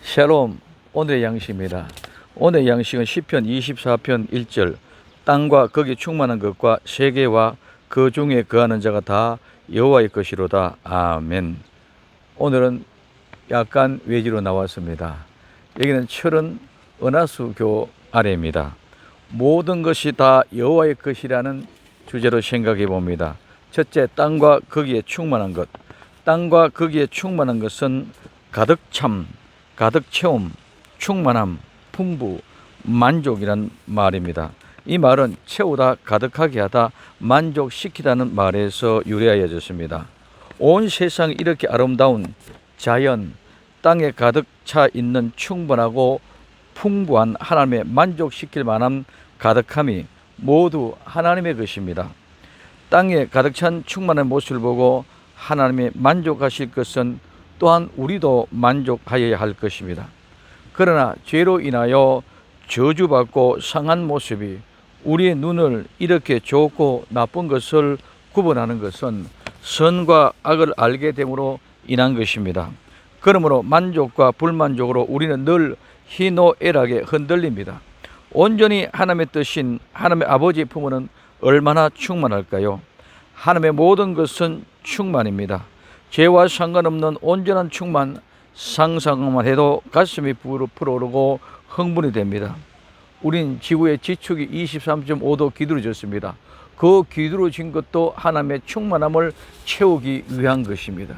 샬롬. 오늘의 양식입니다. 오늘의 양식은 시편 24편 1절 땅과 거기 충만한 것과 세계와 그 중에 거하는 자가 다 여호와의 것이로다. 아멘. 오늘은 약간 외지로 나왔습니다. 여기는 철원 은하수교 아래입니다. 모든 것이 다 여호와의 것이라는 주제로 생각해 봅니다. 첫째, 땅과 거기에 충만한 것. 땅과 거기에 충만한 것은 가득 참, 가득 채움, 충만함, 풍부, 만족이란 말입니다. 이 말은 채우다, 가득하게 하다, 만족시키다는 말에서 유래하여졌습니다. 온 세상이 이렇게 아름다운 자연, 땅에 가득 차 있는 충분하고 풍부한 하나님의 만족시킬 만한 가득함이 모두 하나님의 것입니다. 땅에 가득 찬 충만한 모습을 보고 하나님이 만족하실 것은 또한 우리도 만족하여야 할 것입니다. 그러나 죄로 인하여 저주받고 상한 모습이 우리의 눈을 이렇게 좋고 나쁜 것을 구분하는 것은 선과 악을 알게 됨으로 인한 것입니다. 그러므로 만족과 불만족으로 우리는 늘 희노애락에 흔들립니다. 온전히 하나님의 뜻인 하나님의 아버지의 품은 얼마나 충만할까요? 하나님의 모든 것은 충만입니다. 죄와 상관없는 온전한 충만, 상상만 해도 가슴이 불어오르고 흥분이 됩니다. 우린 지구의 지축이 23.5도 기울어졌습니다. 그 기울어진 것도 하나님의 충만함을 채우기 위한 것입니다.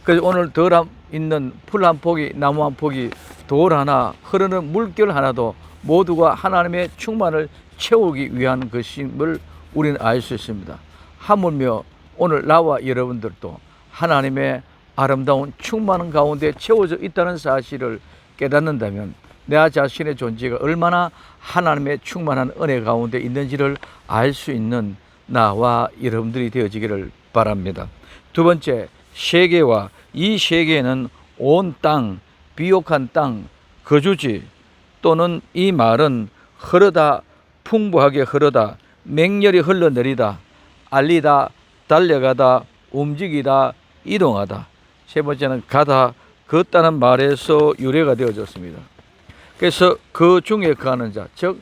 그래서 오늘 덜 있는 풀 한 포기, 나무 한 포기, 돌 하나, 흐르는 물결 하나도 모두가 하나님의 충만을 채우기 위한 것임을 우리는 알 수 있습니다. 하물며 오늘 나와 여러분들도 하나님의 아름다운 충만한 가운데 채워져 있다는 사실을 깨닫는다면 내 자신의 존재가 얼마나 하나님의 충만한 은혜 가운데 있는지를 알 수 있는 나와 여러분들이 되어지기를 바랍니다. 두 번째, 세계와 이 세계는 온 땅, 비옥한 땅, 거주지 또는 이 말은 흐르다, 풍부하게 흐르다, 맹렬히 흘러내리다, 알리다, 달려가다, 움직이다, 이동하다. 세 번째는 가다, 걷다는 말에서 유래가 되어졌습니다. 그래서 그 중에 거하는 자, 즉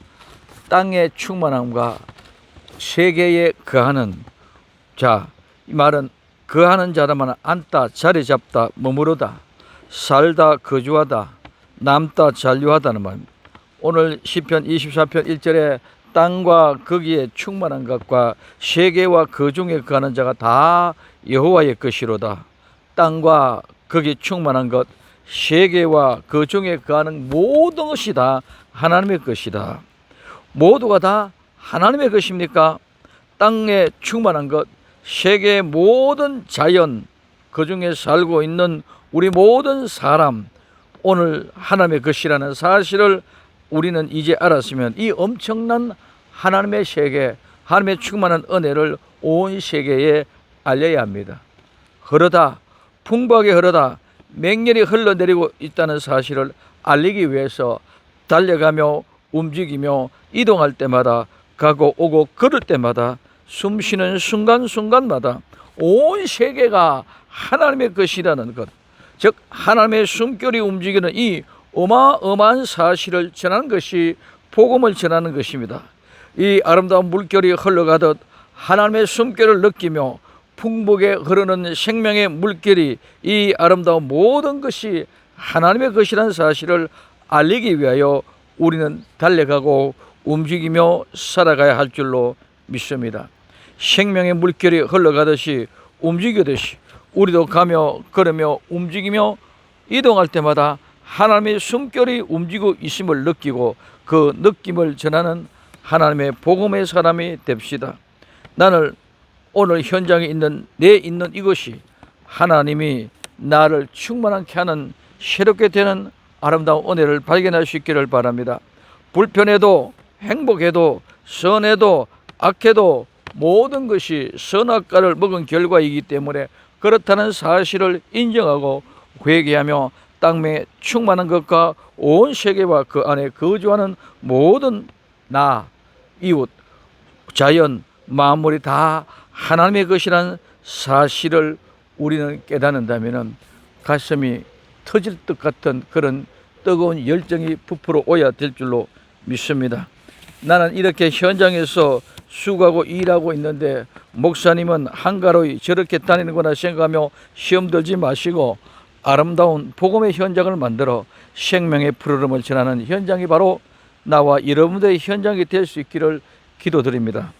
땅의 충만함과 세계에 거하는 자, 이 말은 거하는 자라면 앉다, 자리 잡다, 머무르다, 살다, 거주하다, 남다, 잔류하다는 말입니다. 오늘 시편 24편 1절에 땅과 거기에 충만한 것과 세계와 그 중에 거하는 자가 다 여호와의 것이로다. 땅과 거기에 충만한 것, 세계와 그 중에 거하는 모든 것이 다 하나님의 것이다. 모두가 다 하나님의 것입니까? 땅에 충만한 것, 세계의 모든 자연, 그 중에 살고 있는 우리 모든 사람, 오늘 하나님의 것이라는 사실을 우리는 이제 알았으면 이 엄청난 하나님의 세계, 하나님의 충만한 은혜를 온 세계에 알려야 합니다. 흐르다, 풍부하게 흐르다, 맹렬히 흘러내리고 있다는 사실을 알리기 위해서 달려가며 움직이며 이동할 때마다, 가고 오고 걸을 때마다, 숨 쉬는 순간순간마다 온 세계가 하나님의 것이라는 것, 즉 하나님의 숨결이 움직이는 이 어마어마한 사실을 전하는 것이 복음을 전하는 것입니다. 이 아름다운 물결이 흘러가듯 하나님의 숨결을 느끼며 풍부하게 흐르는 생명의 물결이 이 아름다운 모든 것이 하나님의 것이라는 사실을 알리기 위하여 우리는 달려가고 움직이며 살아가야 할 줄로 믿습니다. 생명의 물결이 흘러가듯이 움직이듯이 우리도 가며 걸으며 움직이며 이동할 때마다 하나님의 숨결이 움직이고 있음을 느끼고 그 느낌을 전하는 하나님의 복음의 사람이 됩시다. 나는 오늘 현장에 있는 내 있는 이것이 하나님이 나를 충만하게 하는 새롭게 되는 아름다운 은혜를 발견할 수 있기를 바랍니다. 불편해도 행복해도 선해도 악해도 모든 것이 선악과를 먹은 결과이기 때문에 그렇다는 사실을 인정하고 회개하며 땅에 충만한 것과 온 세계와 그 안에 거주하는 모든 나, 이웃, 자연, 만물이 다 하나님의 것이라는 사실을 우리는 깨닫는다면 가슴이 터질 것 같은 그런 뜨거운 열정이 부풀어 오야 될 줄로 믿습니다. 나는 이렇게 현장에서 수고하고 일하고 있는데 목사님은 한가로이 저렇게 다니는구나 생각하며 시험 들지 마시고 아름다운 복음의 현장을 만들어 생명의 푸르름을 전하는 현장이 바로 나와 여러분들의 현장이 될 수 있기를 기도드립니다.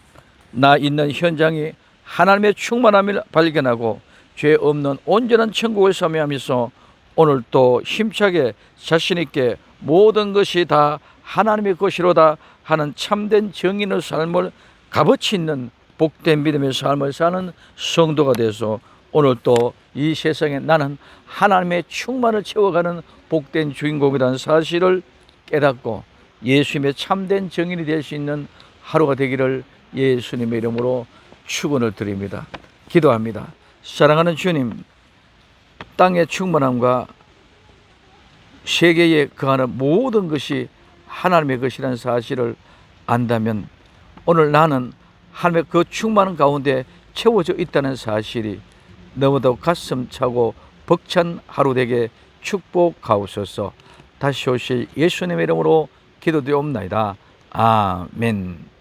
나 있는 현장이 하나님의 충만함을 발견하고 죄 없는 온전한 천국을 사모하면서 오늘 또 힘차게 자신있게 모든 것이 다 하나님의 것이로다 하는 참된 정인의 삶을 값어치 있는 복된 믿음의 삶을 사는 성도가 돼서 오늘 또 이 세상에 나는 하나님의 충만을 채워가는 복된 주인공이라는 사실을 깨닫고 예수님의 참된 정인이 될 수 있는 하루가 되기를 예수님의 이름으로 축원을 드립니다. 기도합니다. 사랑하는 주님, 땅의 충만함과 세계에 거하는 모든 것이 하나님의 것이라는 사실을 안다면 오늘 나는 하나님의 그 충만한 가운데 채워져 있다는 사실이 너무도 가슴 차고 벅찬 하루 되게 축복하옵소서. 다시 오실 예수님의 이름으로 기도드리옵나이다. 아멘.